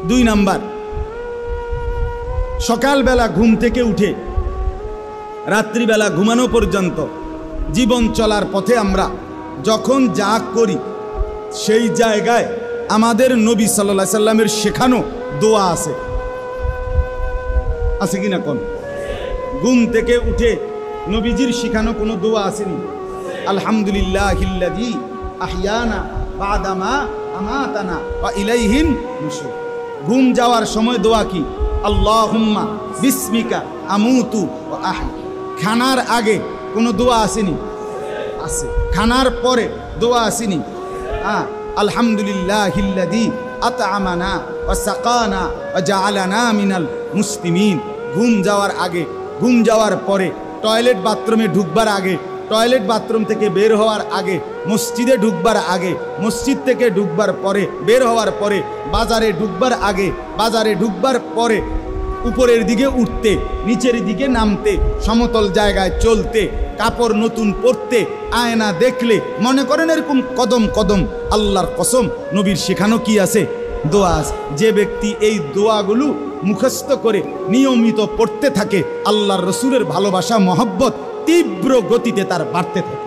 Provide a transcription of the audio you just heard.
দুই নাম্বার, সকালবেলা ঘুম থেকে উঠে রাত্রিবেলা ঘুমানো পর্যন্ত জীবন চলার পথে আমরা যখন যা করি সেই জায়গায় আমাদের নবী সাল্লাল্লাহু আলাইহি সাল্লামের শেখানো দোয়া আছে, আছে কিনা কোন? ঘুম থেকে উঠে নবীজির শেখানো কোনো দোয়া আসেনি? আলহামদুলিল্লাহিল্লাযী আহইয়ানা বা'দা মা আমাতানা ওয়া ইলাইহিন নুশুর। ঘুম যাওয়ার সময় দোয়া কি? আল্লাহুম্মা বিসমিকা আমুতু ওয়া আহয়া। খানার আগে কোনো দোয়া আসেনি? আছে। খানার পরে দোয়া আসেনি? আলহামদুলিল্লাহিল্লাযী আত'আমানা ওয়া সাকানা ওয়া জাআলানা মিনাল মুসলিমিন। ঘুম যাওয়ার আগে, ঘুম যাওয়ার পরে, টয়লেট বাথরুমে ঢুকবার আগে, টয়লেট বাথরুম থেকে বের হওয়ার আগে, মসজিদে ঢুকবার আগে, মসজিদ থেকে ঢুকবার পরে, বের হওয়ার পরে, বাজারে ঢুকবার আগে, বাজারে ঢুকবার পরে, উপরের দিকে উঠতে, নিচের দিকে নামতে, সমতল জায়গায় চলতে, কাপড় নতুন পরতে, আয়না দেখলে মনে করেন এরকম কদম কদম আল্লাহর কসম নবীর শেখানো কি আছে? দোয়া আছে। যে ব্যক্তি এই দোয়াগুলো মুখস্থ করে নিয়মিত পড়তে থাকে, আল্লাহর রসুলের ভালোবাসা মহব্বত তীব্র গতিতে তার বাড়তে থাকে।